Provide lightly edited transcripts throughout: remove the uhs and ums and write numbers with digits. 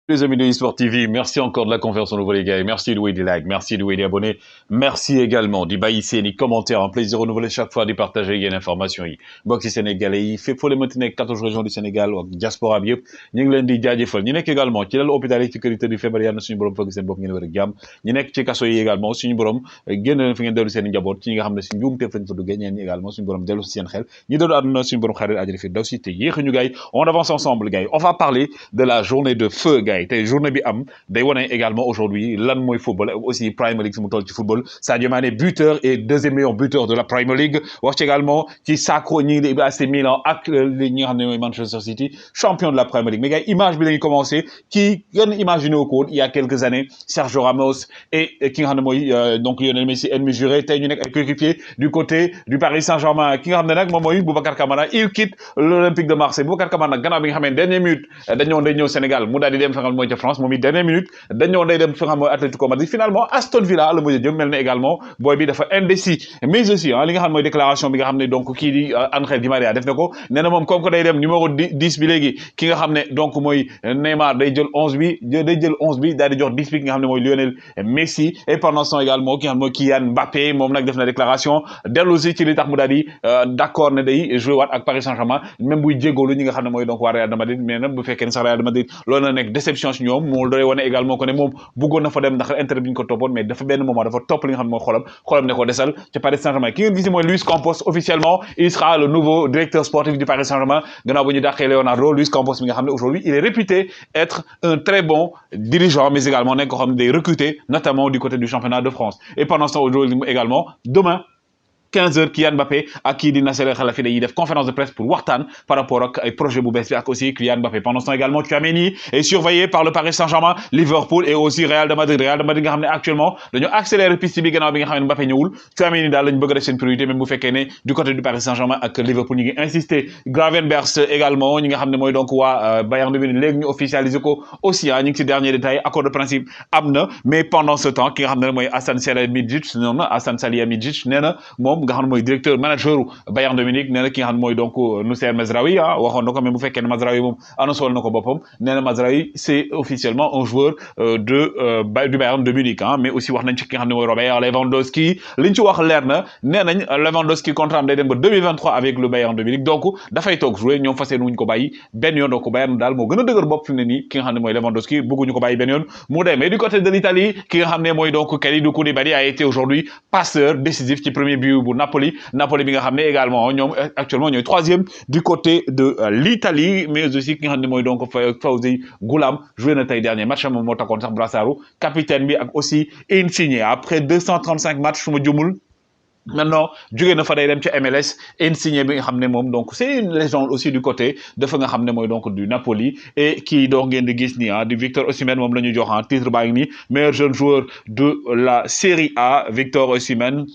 Les amis de eSport TV, merci encore de la confiance en nous les gars, merci de des likes, merci de des abonnés, merci également d'y baisser les commentaires, un plaisir renouvelé chaque fois de partager les informations yi mbokk ci sénégalais yi fépp foo leen mënti nekk 14 régions du Sénégal ak diaspora bi yëpp ñu ngi leen di jaajëfal ñi nekk également ci lal hôpital yi ci kër yi tëdd feebar yàlla na suñu borom fëgg seen bopp ngeen wér ak jàmm ñi nekk ci kaso yi également suñu borom génn leen fi ngeen dellu seen njaboot ci ñi nga xam ne si njuumteef lañ fa duggee ñeen ñi également suñu borom dellu si seen xel ñi doodu àdduna suñu borom xarit àjjana fi daw si te yéexuñu gars yi on avance ensemble gars yi on va parler de la journée de feu gars yi tey journée bi am day wane également aujourd'hui lan mooy football aussi Premier League fi mu toll ci football Sadio Mané buteur et deuxième meilleur buteur de la Premier League wax ci également ci sacro ñi ngi AC Milan ak li ñi nga xam ne mooy Manchester City champion de la Premier League mais gars image bi lañu commencé kii kenn imaginé wu ko woon il y a quelques années Sergio Ramos et ki nga xam ne mooy donc Lionel Messi ennemi juré tey ñu nekk ay coéquipier du côté du Paris Saint-Germain ki nga xam ne nag moom mooy Boubacar Kamara il quitte l'Olympique de Marseille Boubacar Kamara nag gannaaw bi nga xam ne dernière minute dañoo day ñëw Sénégal mu daal di dem fa nga xam mooy ca France moom it dernière minute dañoo day dem fa nga xam mooy Atlético Madrid finalement Aston Villa la mujj jëm mel ne également booy bi dafa indécis mais aussi li nga xam mooy déclaration bi nga xam ne donc kii di Angel Di Maria def na ko nee na moom comme que day dem numéro 10 bi léegi ki nga xam ne donc mooy Neymar day jël 11 bi daal di jox 10 bi ki nga xam ne mooy Lionel Messi et pendant ce temps également ki nga xam ne mooy Kylian Mbappé moom nag def na déclaration dellu si ci li tax mu daal di d'accord ne day jouer waat ak Paris Saint-Germain même buy jégalu ñi nga xam ne mooy donc waa Real de Madrid mais nag bu fekkee ne sax Real de Madrid loolu na nekk déception si ñoom moo doy wane également que ne moom bëggoon na fa dem ndax intérêt bi ñu ko toppoon mais dafa benn moment dafa topp li nga xam ne mooy xolam ne ko desal ca Paris Saint-Germain ki ngeen gis mooy Luis Campos officiellement il sera le nouveau directeur sportif du Paris Saint-Germain gannaaw bu ñu dàqee Leonardo Luis Campos mi nga xam ne aujourd'hui il est réputé être un très bon dirigeant mais également nekk ko xam ne day recruter notamment du côté du championnat de France et pendant ce temps aujourd'hui également demain 15h Kylian Mbappé ak kii di Nasser El Khelaïfi dañuy def conférence de presse pour waxtaan par rapport ak ay projet bu bees bi ak aussi Kylian Mbappé pendant ce temps également Tchouaméni est surveillé par le Paris Saint-Germain Liverpool et aussi Real de Madrid nga xam ne actuellement dañoo accélérer piste bi gannaaw bi nga xam ne Mbappé ñëwul Tchouaméni daal lañ bëgg a def seen priorité même bu fekkee ne du côté du Paris Saint-Germain ak Liverpool ñu ngi insister Gravenberch également ñi nga xam ne mooy donc waa Bayern de Munich léegi ñu officialiser ko aussi ñu ngi ci dernier détail accord de principe am na mais pendant ce temps ki nga xam ne mooy Hassan Salihamidzic nee na moom nga xam ne mooy directeur manager Bayern de Munich nee na ki nga xam ne mooy donc Noussair Mazraoui waxoon na ko mais bu fekkee ne Mazraoui moom annoncé woon na ko boppam nee na Mazraoui c'est officiellement un joueur du Bayern de Munich mais aussi wax nañ ci ki nga xam ne mooy Robert Lewandowski liñ ci wax leer na nee nañ Lewandowski contrat am day dem ba 2023 avec le Bayern de Munich donc dafay toog jouer ñoom fas yéene wuñ ko bàyyi benn yoon donc Bayern daal moo gën a dëgër bopp fi mu ne nii ki nga xam ne mooy Lewandowski bëgguñu ko bàyyi benn yoon mu dem mais du côté de l'Italie ki nga xam ne mooy donc Kalidou Koulibaly a été aujourd'hui passeur décisif ci premier but bu Napoli bi nga xam ne également ñoom actuellement ñooy troisième du côté de l'Italie mais aussi ki nga xam ne mooy donc Fawzi Goulam joué na tey dernier match moom moo takkoon sax brassaru capitaine bi ak aussi Insigne après 235 matchs su ma jumul maintenant jóge na fa day dem ci MLS Insigne bi nga xam ne moom donc c'est une légende aussi du côté dafa nga xam ne mooy donc du Napoli et kii donc ngeen di gis ni di Victor Osimhen moom la ñu jox titre baa ngi nii meilleur jeune joueur de la Série A Victor Osimhen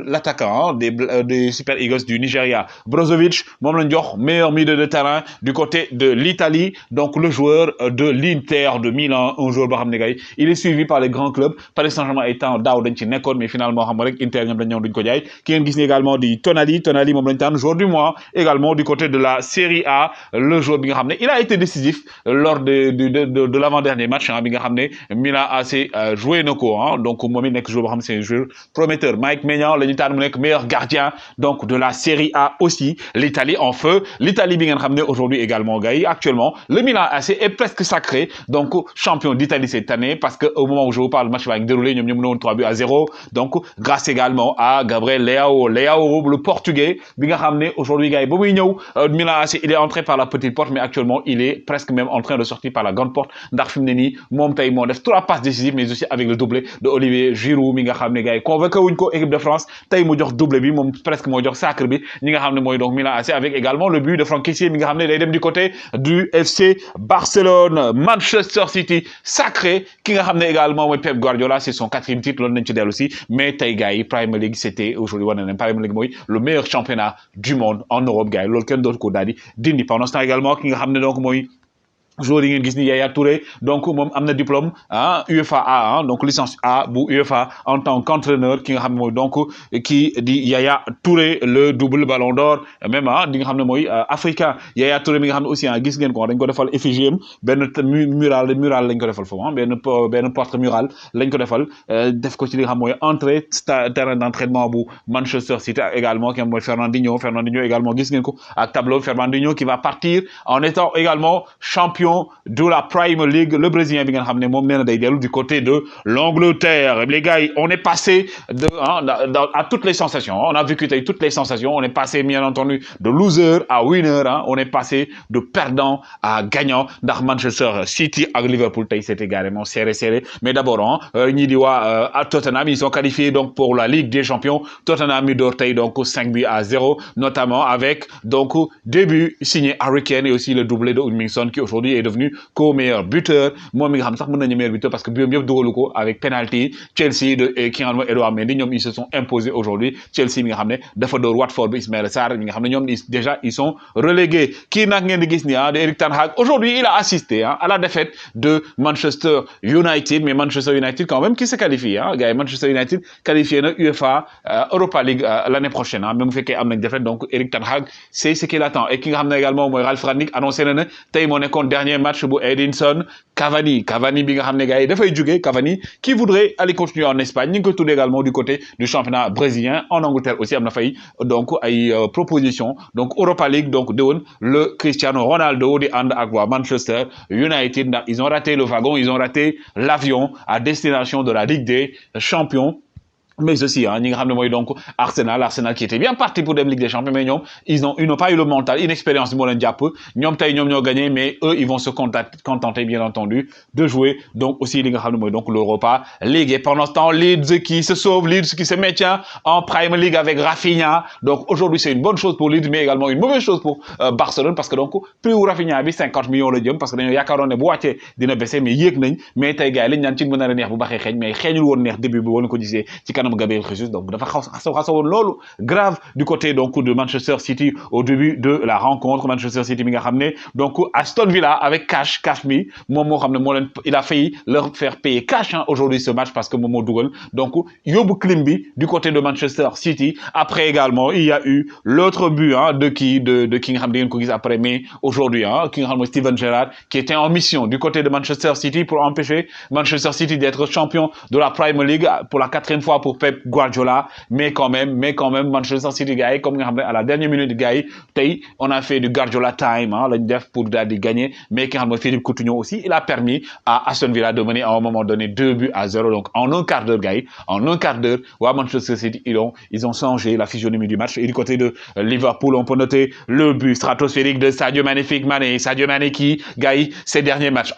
l'attaquant des Super Eagles du Nigeria Brozovic moom la ñu jox meilleur milieu de terrain du côté de l'Italie donc le joueur de l'Inter de Milan un joueur boo xam ne gay il est suivi par les grands clubs Paris Saint-Germain étant daaw dañ ci nekkoon mais finalement xam nga rek Inter ñoom dañ duñ ko jaay ki ngeen gis ni également di Tonali moom lañ tànn joueur du mois également du côté de la Série A le joueur bi nga xam ne il a été décisif lors de l'avant-dernier match bi nga xam ne Milan AC joué na ko donc moom it nekk joueur boo xam ne c'est un joueur prometteur Mike Maignan la ñu tànn mu nekk meilleur gardien donc de la Série A aussi l'Italie en feu l'Italie bi ngeen xam ne aujourd'hui également gars yi actuellement le Milan AC est presque sacré donc champion d'Italie cette année parce que au moment où je vous parle le match va se dérouler ñoom ñoom 3-0 donc grâce également à Gabriel Leao le portugais bi nga xam ne aujourd'hui gars yi ba muy ñëw Milan AC il est entré par la petite porte mais actuellement il est presque même en train de sortir par la grande porte ndax fi mu ne nii moom tey moo def 3 passes décisives mais aussi avec le doublé de Olivier Giroud mi nga xam ne gars yi convoqué wuñ ko équipe de France tey mu jox doublé bi moom presque moo jox sacre bi ñi nga xam ne mooy donc Milan AC avec également le but de Franck Kessié mi nga xam ne day dem du côté du FC Barcelone Manchester City sacré ki nga xam ne également mooy Pep Guardiola c'est son 4e titre loolu nañ ci dellu aussi mais tey gars yi Premier League c'était aujourd'hui wane nañ Premier League mooy le meilleur championnat du monde en Europe gars yi loolu kenn dootu ko daal di dindi pendant ce temps également ki nga xam ne donc mooy joueur yi ngeen gis ni Yaya Touré donc moom am na diplôme UEFA A donc licence A bu UEFA en tant qu'entraîneur ki nga xam ne mooy donc kii di Yaya Touré le double ballon d'or même di nga xam ne mooy africain Yaya Touré mi nga xam ne aussi gis ngeen ko dañ ko defal effigie benn mural lañ ko defal foofu benn porte mural lañ ko defal def ko ci li nga xam mooy entrée terrain d'entraînement bu Manchester City également ki nga mooy Fernandinho également gis ngeen ko ak tableau Fernandinho qui va partir en étant également champion de la Premier League le Brésilien bi nga xam ne moom nee na day dellu du côté de l'Angleterre. Les gars on est passé à toutes les sensations on a vécu tey toutes les sensations on est passé bien entendu de loser à winner on est passé de perdant à gagnant ndax Manchester City ak Liverpool tey c'était carrément serré mais d'abord ñii di waa Tottenham ils sont qualifiés donc pour la Ligue des Champions Tottenham mi door tey donc 5-0 notamment avec donc début signé Harry Kane et aussi le doublé de Heung-min-Son qui aujourd'hui est devenu co-meilleur buteur moom mi nga xam sax mën nañu meilleur buteur parce que biom yëpp dugalu ko avec penalty Chelsea de ki nga xam ne Edouard Mendy ñoom ils se sont imposés aujourd'hui Chelsea mi nga xam ne dafa door Watford bi Ismaïla Sarr mi nga xam ne ñoom déjà ils sont relégués kii nag ngeen di gis ni de Erik ten Hag aujourd'hui il a assisté à la défaite de Manchester United mais Manchester United quand même qui se qualifie gars yi Manchester United qualifié na UEFA Europa League l'année prochaine même bu fekkee am nañ défaite donc Erik ten Hag c'est ce qu'il attend et ki nga xam ne également mooy Ralf Rangnick annoncé na ne tey moo nekkoon dernier match bu Edinson Cavani bi nga xam ne gars yi dafay jógee Cavani qui voudrait aller continuer en Espagne ñu ngi ko tudd également du côté du championnat brésilien en Angleterre aussi am na fay donc ay proposition donc Europa League donc déwén le Cristiano Ronaldo di ànd ak waa Manchester United ndax ils ont raté le wagon ils ont raté l'avion à destination de la Ligue des Champions mais aussi ñi nga xam ne mooy donc Arsenal qui était bien parti pour dem Ligue des Champions mais ñoom ils n'ont pas eu le mental inexpérience bi moo leen jàpp ñoom tey ñoom ñoo gagné mais eux ils vont se contenter bien entendu de jouer donc aussi li nga xam ne mooy donc l'Europa League et pendant ce temps Leeds qui se sauve Leeds qui se maintient en Premier League avec Rafinha donc aujourd'hui c'est une bonne chose pour Leeds mais également une mauvaise chose pour Barcelone parce que donc prix wu Rafinha bi 50 millions la jëm parce que dañoo yaakaaroon ne bu wàccee dina baisser mais yéeg nañ mais tey gars yi lañ naan ci mën a neex bu baxee xeeñ mais xeeñul woon neex début bi woon ko gisee ci kanam Gabriel Jesus donc dafa xasawoon loolu grave du côté donc de Manchester City au début de la rencontre Manchester City mi nga xam ne donc Aston Villa avec cash mi moom moo xam ne moo leen il a failli leur faire payer cash aujourd'hui ce match parce que moom moo dugal donc yóbbu clim bi du côté de Manchester City après également il y a eu l'autre but de ki nga xam ne ngeen ko gis après mais aujourd'hui ki nga xam ne Steven Gerrard qui était en mission du côté de Manchester City pour empêcher Manchester City d'être champion de la Premier League pour la 4e fois pour Pep Guardiola mais quand même Manchester City gars yi comme nga xam ne à la dernière minute gars yi tey on a fait du Guardiola time lañ def pour daal di gagner mais ki nga xam ne Philippe Coutinho aussi il a permis à Aston Villa de mener à un moment donné 2-0 donc en un quart d'heure gars yi waa Manchester City ils ont changé la physionomie du match et du côté de Liverpool on peut noter le but stratosphérique de Sadio Mané qui gars yi ces derniers matchs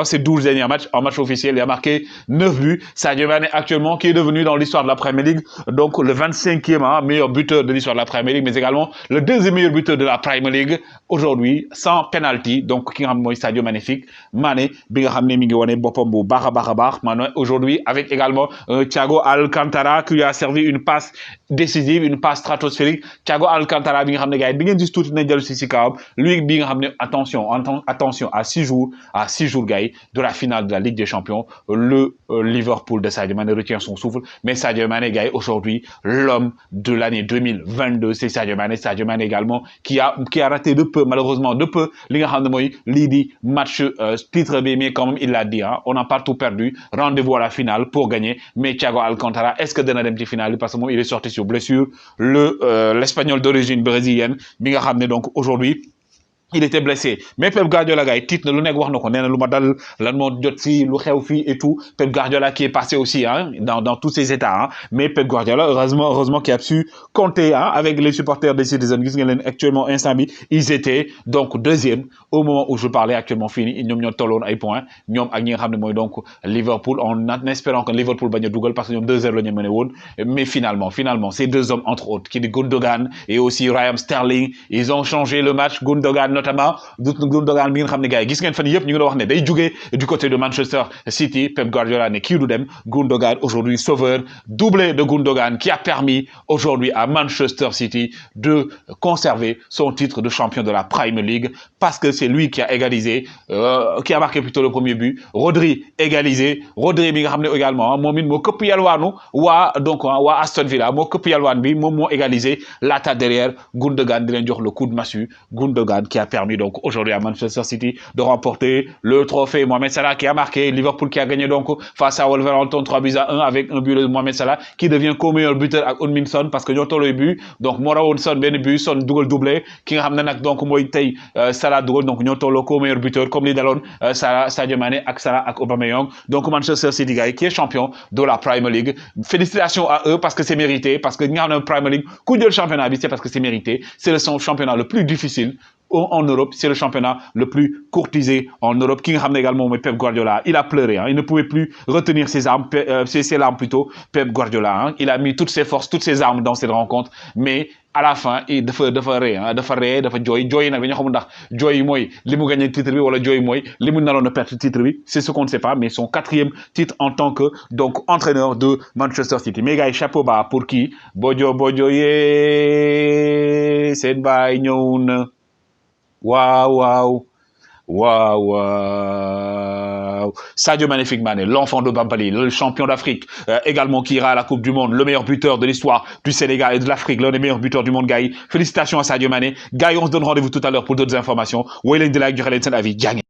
ces 12 derniers matchs en match officiel il a marqué 9 buts Sadio Mané actuellement qui est devenu dans l'histoire de la Premier League donc le 25e meilleur buteur de l'histoire de la Premier League mais également le 2e meilleur buteur de la Premier League aujourd'hui sans penalty donc ki nga xam mooy Sadio Mané bi nga xam ne mi ngi wane boppam bu baax a baax maanaam aujourd'hui avec également Thiago Alcantara qui lui a servi une passe décisive une passe stratosphérique Thiago Alcantara bi nga xam ne gars yi bi ngeen gis tuuti nañ dellu si kawam lui bi nga xam ne attention à 6 jours gars yi de la finale de la Ligue des Champions le Liverpool de Sadio Mané retient son souffle mais Sadio Mané gars yi aujourd'hui l'homme de l'année 2022 c'est Sadio Mané également qui a raté malheureusement de peu li nga xam ne mooy lii di match titre bi mais quand même il l'a dit on n'a pas tout perdu rendez-vous à la finale pour gagner mais Thiago Alcantara est-ce que dana dem ci finale parce que moom il est sorti sur blessure l'espagnol d'origine brésilienne bi nga xam ne donc aujourd'hui il était blessé mais Pep Guardiola gars yi tiit na lu nekk wax na ko nee na lu ma dal lan moo jot fii lu xew fii et tout Pep Guardiola qui est passé aussi dans tous ces états mais Pep Guardiola heureusement qui a su compter avec les supporters des Citizens gis ngeen leen actuellement instant bi ils étaient donc 2e au moment où je parlais actuellement fii ñoom ñoo tolloon ay points ñoom ak ñi nga xam ne mooy donc Liverpool en espérant que Liverpool bañ a dugal parce que ñoom 2-0 la ñu mené woon mais finalement ces deux hommes entre autres qui di Gundogan et aussi Raheem Sterling ils ont changé le match Gundogan notamment Gundogan bi nga xam ne gars yi gis ngeen fan yëpp ñu ngi doon wax ne day jugee du côté de Manchester City. Pep Guardiola ne kii du dem. Gundogan aujourd'hui sauveur, doublé de Gundogan qui a permis aujourd'hui à Manchester City de conserver son titre de champion de la Premier League parce que c'est lui qui a égalisé, qui a marqué plutôt le premier but. Rodri égalisé. Rodri bi nga xam ne également moom it moo këpp yalwaanu waa Aston Villa moo këpp yalwaan bi moom moo égalisé laata derrière Gundogan di leen jox le coup de massue. Gundogan qui a permis donc aujourd'hui à Manchester City de remporter le trophée. Mohamed Salah qui a marqué, Liverpool qui a gagné donc face à Wolverhampton 3-1 avec un but de Mohamed Salah qui devient co-meilleur buteur ak Heung-min Son parce que ñoo tolloo but donc moo rawoon Son benn but Son dugal doublé ki nga xam ne nag donc mooy tey Salah dugal donc ñoo tolloo co-meilleur buteur comme li daloon Sadio Mané ak Salah ak Aubameyang. Donc Manchester City gars qui est champion de la Premier League. Félicitations à eux parce que c'est mérité, parce que ñi nga xam ne Premier League ku jël championnat bi c'est parce que c'est mérité. C'est le championnat le plus difficile en Europe, c'est le championnat le plus courtisé en Europe. Qui nga également Pep Guardiola, il a pleuré, hein, il ne pouvait plus retenir ses larmes plutôt. Pep Guardiola, hein, il a mis toutes ses forces, toutes ses armes dans cette rencontre, mais à la fin il dafa ree dafa jooy nag dañoo xamul ndax jooy mooy li mu gagné titre bi wala jooy mooy li mu naroon a perdre titre bi, c'est ce qu'on ne sait pas, mais son 4e titre en tant que donc entraîneur de Manchester City. Mais gars, chapeau bas pour qui Bojo yee seen baay ñëw na. Waouh. Sadio Magnifique Mané, l'enfant de Bambali, le champion d'Afrique, également qui ira à la Coupe du Monde, le meilleur buteur de l'histoire du Sénégal et de l'Afrique, l'un des meilleurs buteurs du monde, Gaï. Félicitations à Sadio Mané. Gaï, on se donne rendez-vous tout à l'heure pour d'autres informations. Woy leen di like, joxe leen seen avis, jaa ngeen